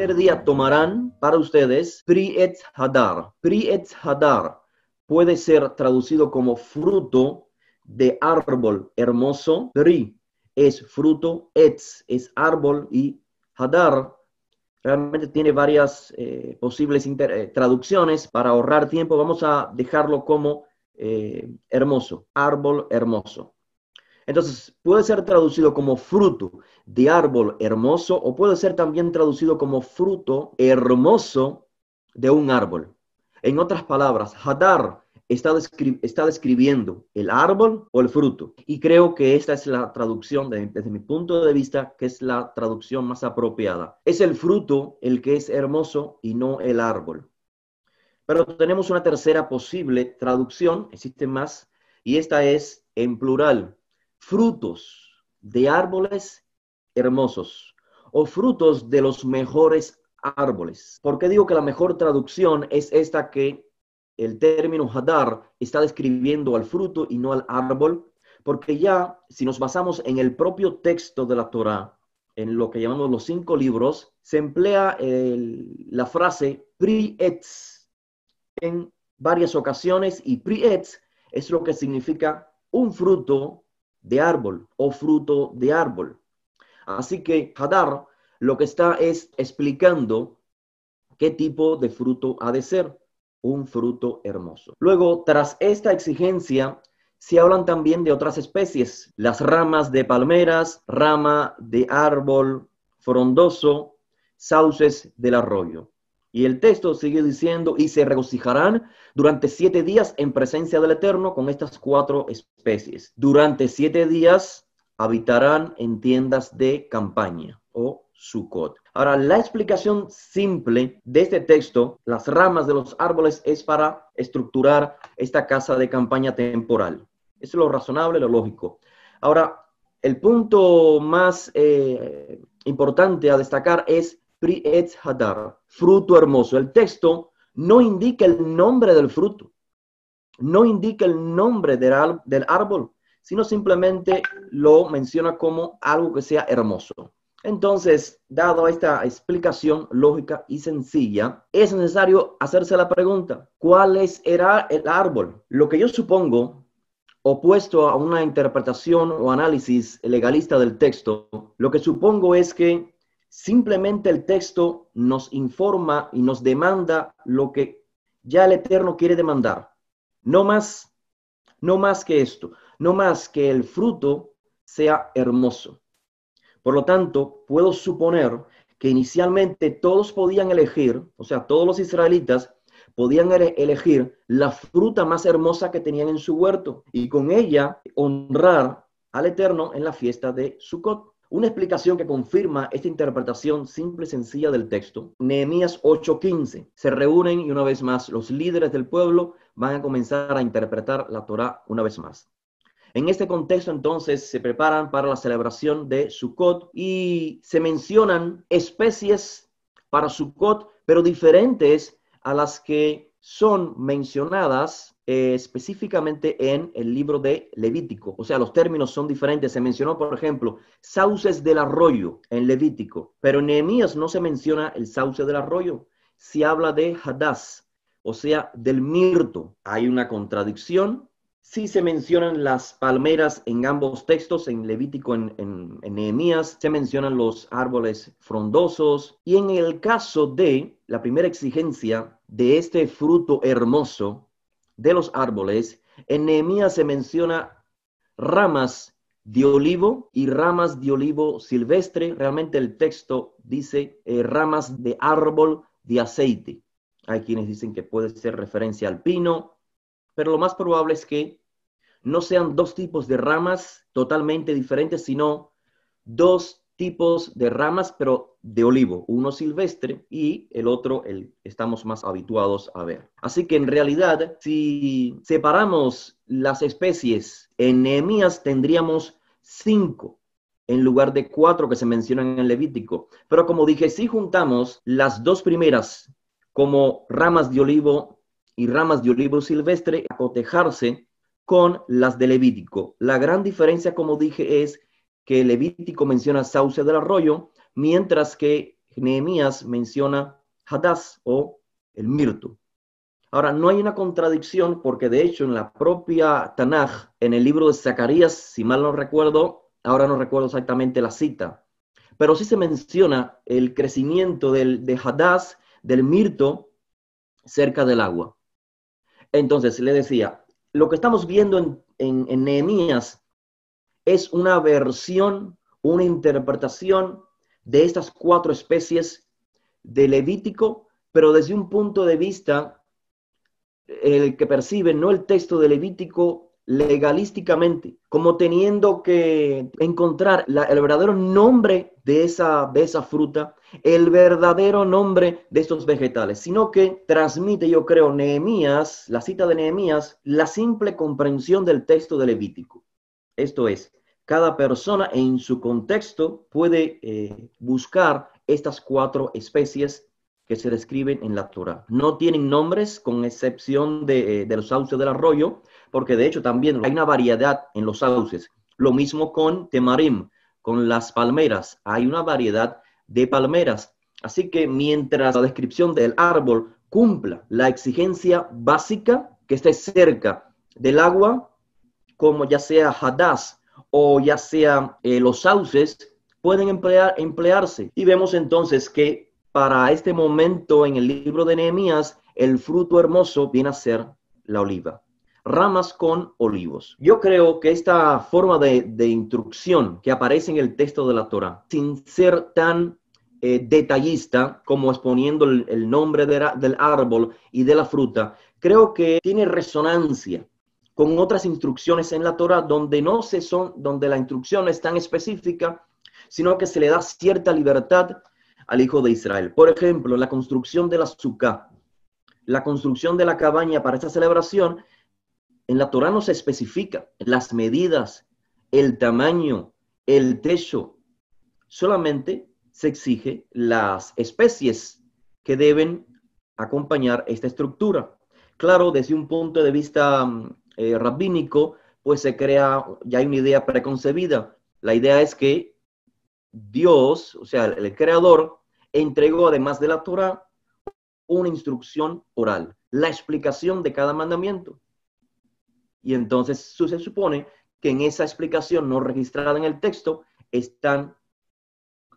primer día tomarán para ustedes Pri Etz Hadar. Pri Etz Hadar puede ser traducido como fruto de árbol hermoso. Pri es fruto, Etz es árbol y Hadar realmente tiene varias posibles traducciones. Para ahorrar tiempo vamos a dejarlo como hermoso, árbol hermoso. Entonces, puede ser traducido como fruto de árbol hermoso o puede ser también traducido como fruto hermoso de un árbol. En otras palabras, Hadar está describiendo el árbol o el fruto. Y creo que esta es la traducción, desde mi punto de vista, que es la traducción más apropiada. Es el fruto el que es hermoso y no el árbol. Pero tenemos una tercera posible traducción, existen más, y esta es en plural. Frutos de árboles hermosos o frutos de los mejores árboles. ¿Por qué digo que la mejor traducción es esta, que el término Hadar está describiendo al fruto y no al árbol? Porque ya, si nos basamos en el propio texto de la Torá, en lo que llamamos los 5 libros, se emplea la frase Pri Etz en varias ocasiones, y Pri Etz es lo que significa un fruto de árbol o fruto de árbol. Así que Hadar lo que está es explicando qué tipo de fruto ha de ser, un fruto hermoso. Luego, tras esta exigencia, se hablan también de otras especies, las ramas de palmeras, rama de árbol frondoso, sauces del arroyo. Y el texto sigue diciendo, y se regocijarán durante 7 días en presencia del Eterno con estas 4 especies. Durante 7 días habitarán en tiendas de campaña o Sukkot. Ahora, la explicación simple de este texto, las ramas de los árboles, es para estructurar esta casa de campaña temporal. Eso es lo razonable, lo lógico. Ahora, el punto más importante a destacar es Pri Etz Hadar, fruto hermoso. El texto no indica el nombre del fruto, no indica el nombre del árbol, sino simplemente lo menciona como algo que sea hermoso. Entonces, dado esta explicación lógica y sencilla, es necesario hacerse la pregunta, ¿cuál era el árbol? Lo que yo supongo, opuesto a una interpretación o análisis legalista del texto, lo que supongo es que simplemente el texto nos informa y nos demanda lo que ya el Eterno quiere demandar. No más que esto, no más que el fruto sea hermoso. Por lo tanto, puedo suponer que inicialmente todos podían elegir, o sea, todos los israelitas podían elegir la fruta más hermosa que tenían en su huerto y con ella honrar al Eterno en la fiesta de Sukkot. Una explicación que confirma esta interpretación simple y sencilla del texto, Nehemías 8:15. Se reúnen y una vez más los líderes del pueblo van a comenzar a interpretar la Torá una vez más. En este contexto, entonces, se preparan para la celebración de Sukkot y se mencionan especies para Sukkot, pero diferentes a las que son mencionadas específicamente en el libro de Levítico. O sea, los términos son diferentes. Se mencionó, por ejemplo, sauces del arroyo en Levítico, pero en Nehemías no se menciona el sauce del arroyo. Se habla de Hadás, o sea, del mirto. Hay una contradicción. Sí se mencionan las palmeras en ambos textos, en Levítico, en Nehemías, se mencionan los árboles frondosos. Y en el caso de la primera exigencia de este fruto hermoso de los árboles, en Nehemías se menciona ramas de olivo y ramas de olivo silvestre. Realmente el texto dice ramas de árbol de aceite. Hay quienes dicen que puede ser referencia al pino, pero lo más probable es que no sean 2 tipos de ramas totalmente diferentes, sino 2 tipos de ramas, pero de olivo, uno silvestre y el otro estamos más habituados a ver. Así que en realidad, si separamos las especies, en Nehemías tendríamos 5 en lugar de 4 que se mencionan en Levítico. Pero como dije, si juntamos las 2 primeras como ramas de olivo y ramas de olivo silvestre, a cotejarse con las de Levítico. La gran diferencia, como dije, es que Levítico menciona sauce del arroyo, mientras que Nehemías menciona Hadass o el mirto. Ahora, no hay una contradicción porque de hecho en la propia Tanaj, en el libro de Zacarías, si mal no recuerdo, ahora no recuerdo exactamente la cita, pero sí se menciona el crecimiento de Hadass, del mirto, cerca del agua. Entonces, le decía, lo que estamos viendo en Nehemías es una versión, una interpretación de estas 4 especies de Levítico, pero desde un punto de vista el que percibe no el texto de Levítico legalísticamente, como teniendo que encontrar el verdadero nombre de esa fruta, el verdadero nombre de estos vegetales, sino que transmite, yo creo, Nehemías, la cita de Nehemías, la simple comprensión del texto de Levítico. Esto es, cada persona en su contexto puede buscar estas 4 especies que se describen en la Torá. No tienen nombres, con excepción de los sauces del arroyo, porque de hecho también hay una variedad en los sauces. Lo mismo con temarim, con las palmeras. Hay una variedad de palmeras. Así que mientras la descripción del árbol cumpla la exigencia básica, que esté cerca del agua, como ya sea Hadass o ya sea los sauces, pueden emplearse. Y vemos entonces que para este momento en el libro de Nehemías, el fruto hermoso viene a ser la oliva. Ramas con olivos. Yo creo que esta forma de instrucción que aparece en el texto de la Torá, sin ser tan detallista como exponiendo el nombre del árbol y de la fruta, creo que tiene resonancia con otras instrucciones en la Torá donde donde la instrucción es tan específica, sino que se le da cierta libertad al hijo de Israel. Por ejemplo, la construcción de la sukkah, la construcción de la cabaña para esta celebración, en la Torá no se especifica las medidas, el tamaño, el techo, solamente se exige las especies que deben acompañar esta estructura. Claro, desde un punto de vista rabínico, pues se crea, ya hay una idea preconcebida. La idea es que Dios, o sea, el creador, entregó además de la Torá una instrucción oral, la explicación de cada mandamiento. Y entonces se supone que en esa explicación no registrada en el texto están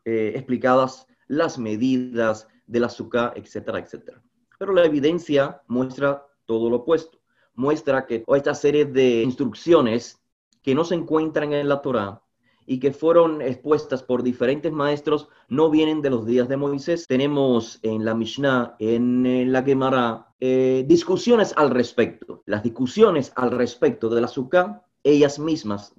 explicadas las medidas del azúcar, etcétera, etcétera. Pero la evidencia muestra todo lo opuesto. Muestra que esta serie de instrucciones que no se encuentran en la Torá y que fueron expuestas por diferentes maestros no vienen de los días de Moisés. Tenemos en la Mishnah, en la Gemara, discusiones al respecto. Las discusiones al respecto del azúcar, ellas mismas,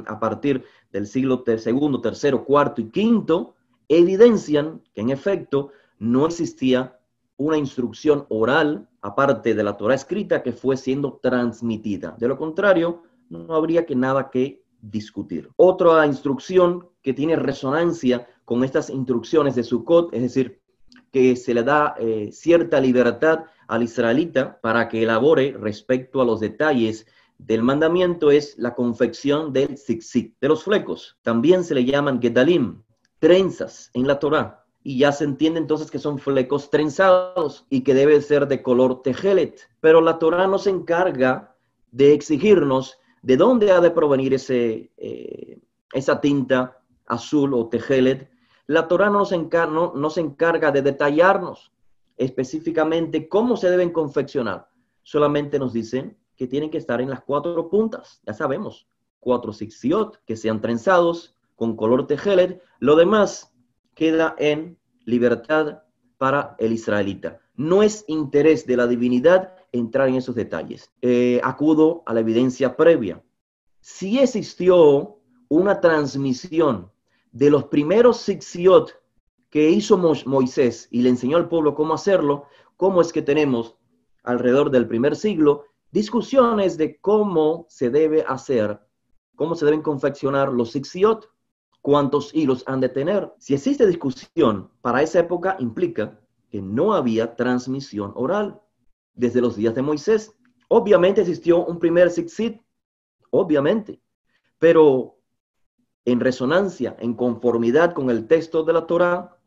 a partir del siglo segundo, tercero, cuarto y quinto, evidencian que en efecto no existía una instrucción oral, aparte de la Torá escrita, que fue siendo transmitida. De lo contrario, no habría nada que discutir. Otra instrucción que tiene resonancia con estas instrucciones de Sukkot, es decir, que se le da cierta libertad al israelita para que elabore respecto a los detalles del mandamiento, es la confección del tzitzit, de los flecos. También se le llaman gedalim, trenzas en la Torá, y ya se entiende entonces que son flecos trenzados y que debe ser de color tejelet. Pero la Torá no se encarga de exigirnos de dónde ha de provenir esa tinta azul o tejelet. La Torá no se encarga de detallarnos específicamente cómo se deben confeccionar. Solamente nos dicen que tienen que estar en las 4 puntas. Ya sabemos, 4 tzitzit que sean trenzados con color tejelet. Lo demás queda en libertad para el israelita. No es interés de la divinidad entrar en esos detalles. Acudo a la evidencia previa. Si existió una transmisión de los primeros tzitzit que hizo Moisés y le enseñó al pueblo cómo hacerlo, ¿cómo es que tenemos alrededor del primer siglo discusiones de cómo se debe hacer, cómo se deben confeccionar los tzitzit? ¿Cuántos hilos han de tener? Si existe discusión para esa época, implica que no había transmisión oral desde los días de Moisés. Obviamente existió un primer tzitzit, obviamente, pero en resonancia, en conformidad con el texto de la Torá,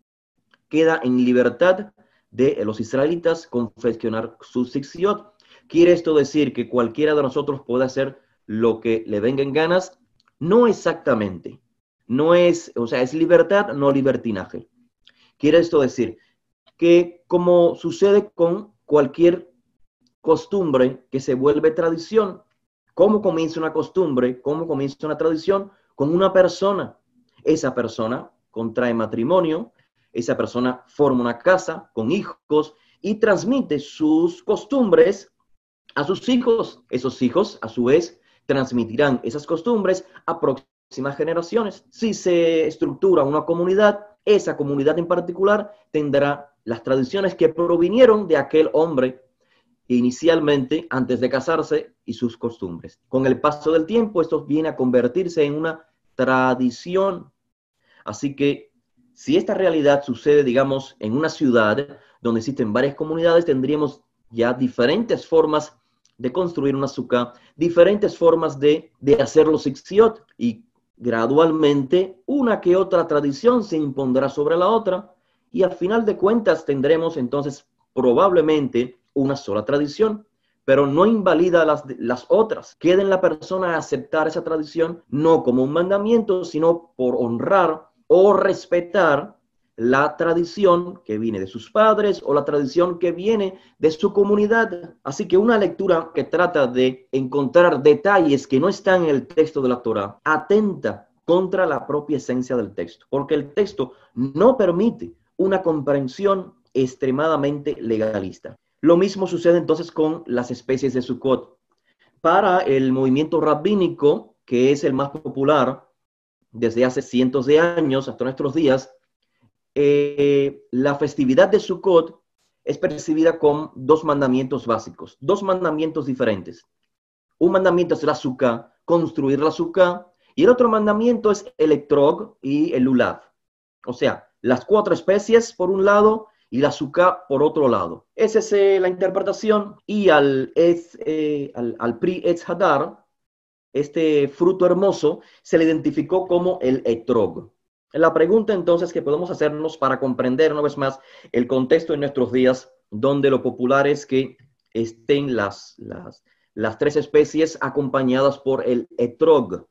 queda en libertad de los israelitas confeccionar su Sixiot. ¿Quiere esto decir que cualquiera de nosotros puede hacer lo que le venga en ganas? No exactamente. No es, o sea, es libertad, no libertinaje. Quiere esto decir que, como sucede con cualquier costumbre que se vuelve tradición, ¿cómo comienza una costumbre? ¿Cómo comienza una tradición? Con una persona. Esa persona contrae matrimonio, esa persona forma una casa con hijos y transmite sus costumbres a sus hijos. Esos hijos, a su vez, transmitirán esas costumbres a próximas generaciones. Si se estructura una comunidad, esa comunidad en particular tendrá las tradiciones que provinieron de aquel hombre inicialmente antes de casarse y sus costumbres. Con el paso del tiempo, esto viene a convertirse en una tradición. Así que si esta realidad sucede, digamos, en una ciudad donde existen varias comunidades, tendríamos ya diferentes formas de construir una sukkah, diferentes formas de hacer los Sixiot, y gradualmente una que otra tradición se impondrá sobre la otra, y al final de cuentas tendremos entonces probablemente una sola tradición, pero no invalida las otras. Queda en la persona aceptar esa tradición no como un mandamiento, sino por honrar o respetar la tradición que viene de sus padres o la tradición que viene de su comunidad. Así que una lectura que trata de encontrar detalles que no están en el texto de la Torá atenta contra la propia esencia del texto, porque el texto no permite una comprensión extremadamente legalista. Lo mismo sucede entonces con las especies de Sukkot. Para el movimiento rabínico, que es el más popular desde hace cientos de años hasta nuestros días, la festividad de Sukkot es percibida con dos mandamientos básicos, dos mandamientos diferentes. Un mandamiento es la sukkah, construir la sukkah, y el otro mandamiento es el etrog y el lulav. O sea, las 4 especies por un lado y la sukkah por otro lado. Esa es la interpretación. Y al Pri Etz Hadar, este fruto hermoso, se le identificó como el etrog. La pregunta entonces que podemos hacernos para comprender una vez más el contexto en nuestros días, donde lo popular es que estén las 3 especies acompañadas por el etrog,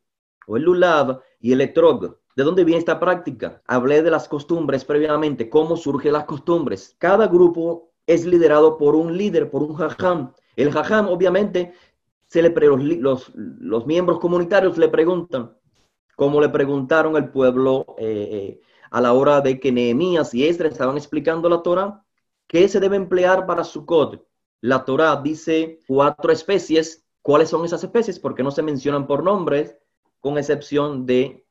o el lulav y el etrog. ¿De dónde viene esta práctica? Hablé de las costumbres previamente, cómo surgen las costumbres. Cada grupo es liderado por un líder, por un jajam. El jajam, obviamente, los miembros comunitarios le preguntan, como le preguntaron al pueblo a la hora de que Nehemías y Esdras estaban explicando la Torá, ¿qué se debe emplear para Sukkot? La Torá dice 4 especies. ¿Cuáles son esas especies? Porque no se mencionan por nombres, con excepción de,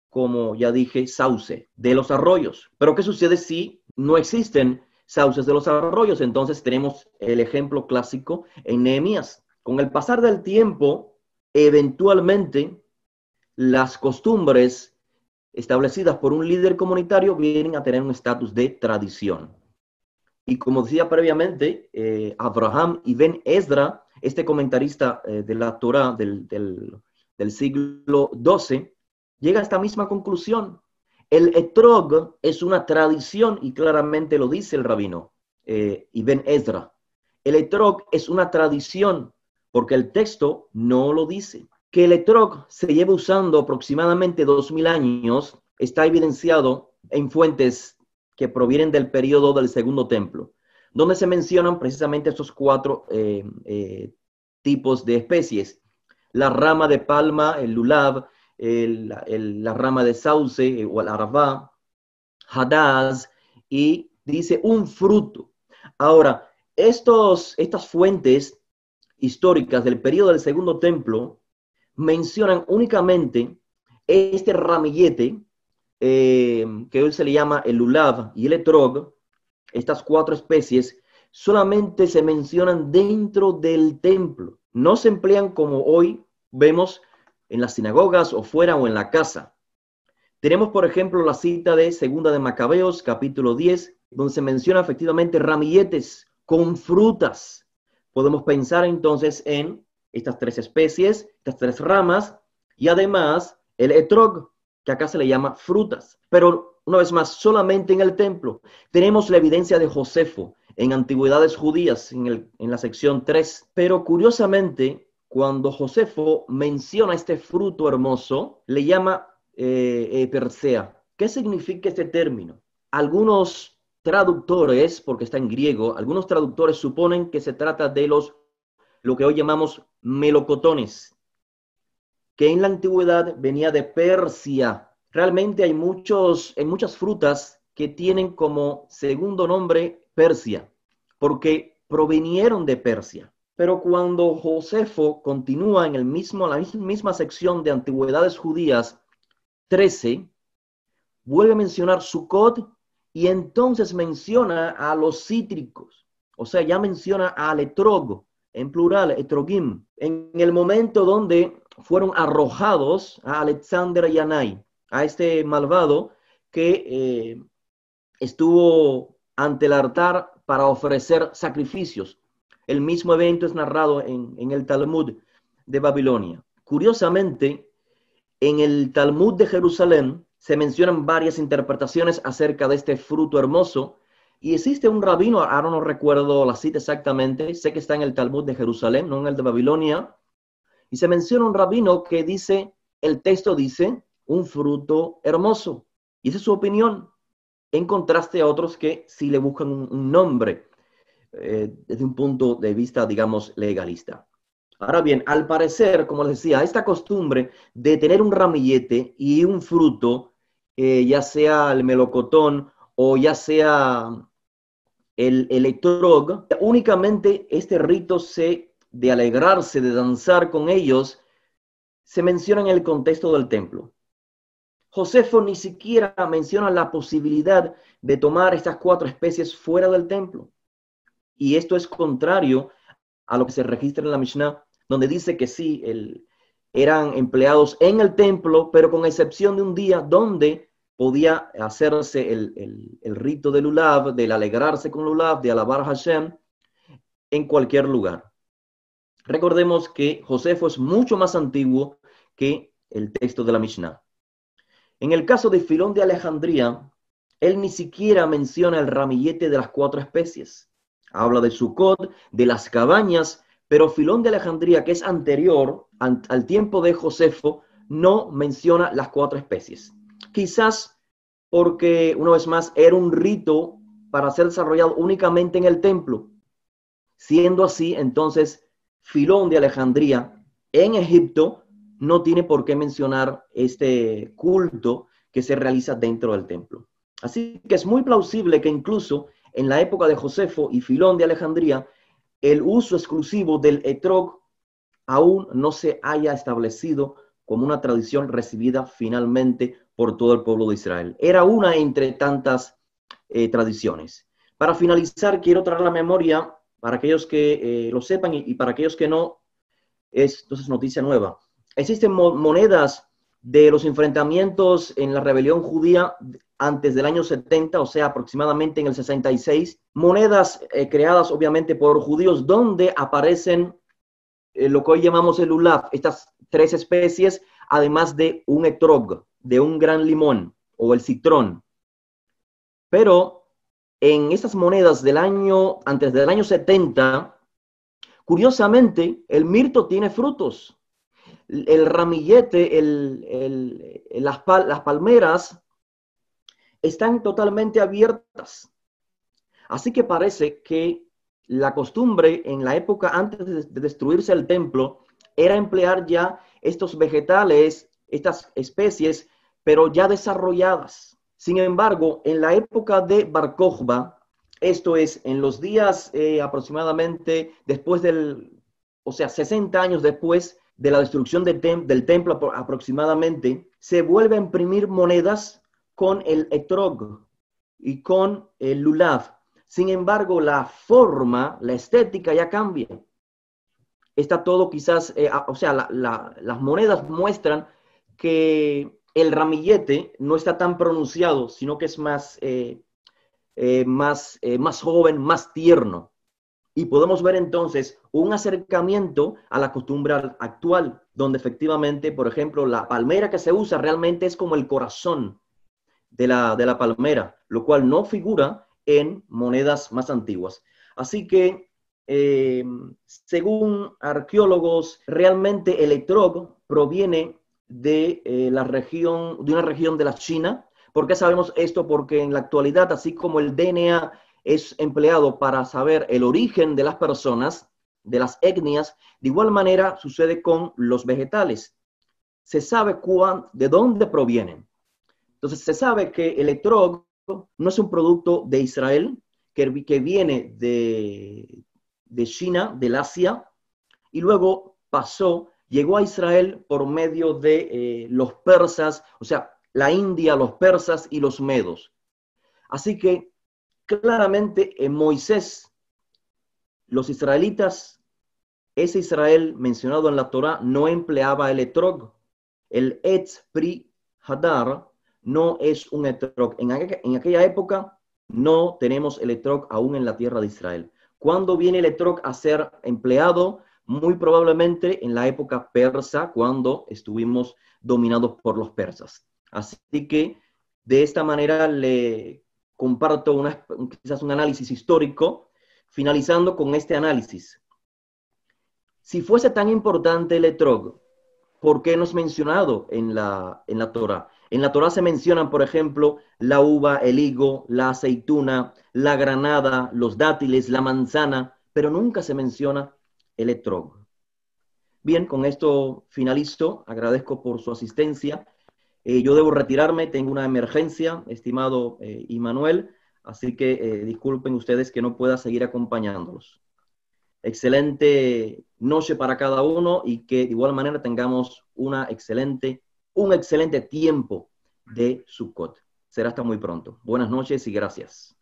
como ya dije, sauce, de los arroyos. Pero ¿qué sucede si no existen sauces de los arroyos? Entonces tenemos el ejemplo clásico en Nehemías. Con el pasar del tiempo, eventualmente, las costumbres establecidas por un líder comunitario vienen a tener un estatus de tradición. Y como decía previamente, Abraham Ibn Ezra, este comentarista de la Torá del siglo XII, llega a esta misma conclusión. El etrog es una tradición, y claramente lo dice el rabino Ibn Ezra. El etrog es una tradición, porque el texto no lo dice. Que el etrog se lleva usando aproximadamente 2000 años está evidenciado en fuentes que provienen del periodo del Segundo Templo, donde se mencionan precisamente estos 4 tipos de especies. La rama de palma, el lulav, la rama de sauce o el arabá, hadaz, y dice un fruto. Ahora, estas fuentes históricas del periodo del Segundo Templo mencionan únicamente este ramillete que hoy se le llama el lulav y el etrog. Estas 4 especies solamente se mencionan dentro del templo. No se emplean como hoy vemos en las sinagogas o fuera o en la casa. Tenemos, por ejemplo, la cita de Segunda de Macabeos, capítulo 10, donde se menciona efectivamente ramilletes con frutas. Podemos pensar entonces en estas 3 especies, estas 3 ramas, y además el etrog, que acá se le llama frutas. Pero Una vez más, solamente en el templo. Tenemos la evidencia de Josefo en Antigüedades Judías, en la sección 3. Pero curiosamente, cuando Josefo menciona este fruto hermoso, le llama Persea. ¿Qué significa este término? Algunos traductores, porque está en griego, algunos traductores suponen que se trata de lo que hoy llamamos melocotones, que en la antigüedad venía de Persia. Realmente hay muchas frutas que tienen como segundo nombre Persia, porque provinieron de Persia. Pero cuando Josefo continúa en la misma sección de Antigüedades Judías 13, vuelve a mencionar Sukkot y entonces menciona a los cítricos. O sea, ya menciona al etrog, en plural, etrogim, en el momento donde fueron arrojados a Alexander Yanai, a este malvado que estuvo ante el altar para ofrecer sacrificios. El mismo evento es narrado en el Talmud de Babilonia. Curiosamente, en el Talmud de Jerusalén se mencionan varias interpretaciones acerca de este fruto hermoso, y existe un rabino, ahora no recuerdo la cita exactamente, sé que está en el Talmud de Jerusalén, no en el de Babilonia, y se menciona un rabino que dice, el texto dice, un fruto hermoso, y esa es su opinión, en contraste a otros que sí le buscan un nombre desde un punto de vista, digamos, legalista. Ahora bien, al parecer, como les decía, esta costumbre de tener un ramillete y un fruto, ya sea el melocotón o ya sea el etrog, únicamente este rito de alegrarse, de danzar con ellos, se menciona en el contexto del templo. Josefo ni siquiera menciona la posibilidad de tomar estas 4 especies fuera del templo. Y esto es contrario a lo que se registra en la Mishnah, donde dice que sí, eran empleados en el templo, pero con excepción de un día donde podía hacerse el rito del lulav, del alegrarse con lulav, de alabar a Hashem, en cualquier lugar. Recordemos que Josefo es mucho más antiguo que el texto de la Mishnah. En el caso de Filón de Alejandría, él ni siquiera menciona el ramillete de las 4 especies. Habla de Sukkot, de las cabañas, pero Filón de Alejandría, que es anterior al tiempo de Josefo, no menciona las 4 especies. Quizás porque, una vez más, era un rito para ser desarrollado únicamente en el templo. Siendo así, entonces, Filón de Alejandría en Egipto no tiene por qué mencionar este culto que se realiza dentro del templo. Así que es muy plausible que incluso en la época de Josefo y Filón de Alejandría, el uso exclusivo del etrog aún no se haya establecido como una tradición recibida finalmente por todo el pueblo de Israel. Era una entre tantas tradiciones. Para finalizar, quiero traer la memoria para aquellos que lo sepan y para aquellos que no, es entonces noticia nueva. Existen monedas de los enfrentamientos en la rebelión judía antes del año 70, o sea, aproximadamente en el 66, monedas creadas obviamente por judíos donde aparecen lo que hoy llamamos el lulav, estas 3 especies, además de un etrog, de un gran limón o el citrón. Pero en estas monedas antes del año 70, curiosamente, el mirto tiene frutos. El ramillete, las palmeras están totalmente abiertas. Así que parece que la costumbre en la época antes de destruirse el templo era emplear ya estos vegetales, estas especies, pero ya desarrolladas. Sin embargo, en la época de Bar Kokhba, esto es, en los días aproximadamente después 60 años después de la destrucción del templo aproximadamente, se vuelve a imprimir monedas con el etrog y con el lulav. Sin embargo, la forma, la estética ya cambia. Está todo quizás, las monedas muestran que el ramillete no está tan pronunciado, sino que es más joven, más tierno. Y podemos ver entonces un acercamiento a la costumbre actual, donde efectivamente, por ejemplo, la palmera que se usa realmente es como el corazón de la palmera, lo cual no figura en monedas más antiguas. Así que, según arqueólogos, realmente el etrog proviene de una región de la China. ¿Por qué sabemos esto? Porque en la actualidad, así como el DNA es empleado para saber el origen de las personas, de las etnias, de igual manera sucede con los vegetales. Se sabe de dónde provienen. Entonces se sabe que el etrog no es un producto de Israel, que viene de China, del Asia, y luego llegó a Israel por medio de los persas, o sea, la India, los persas y los medos. Así que claramente en Moisés, los israelitas, ese Israel mencionado en la Torá, no empleaba el etrog. El Etz Pri Hadar no es un etrog. En aquella época no tenemos el etrog aún en la tierra de Israel. ¿Cuándo viene el etrog a ser empleado? Muy probablemente en la época persa, cuando estuvimos dominados por los persas. Así que de esta manera le comparto quizás un análisis histórico, finalizando con este análisis. Si fuese tan importante el etrog, ¿por qué no es mencionado en la Torá? En la Torá se mencionan, por ejemplo, la uva, el higo, la aceituna, la granada, los dátiles, la manzana, pero nunca se menciona el etrog. Bien, con esto finalizo. Agradezco por su asistencia. Yo debo retirarme, tengo una emergencia, estimado Immanuel, así que disculpen ustedes que no pueda seguir acompañándolos. Excelente noche para cada uno y que de igual manera tengamos un excelente tiempo de Sukkot. Será hasta muy pronto. Buenas noches y gracias.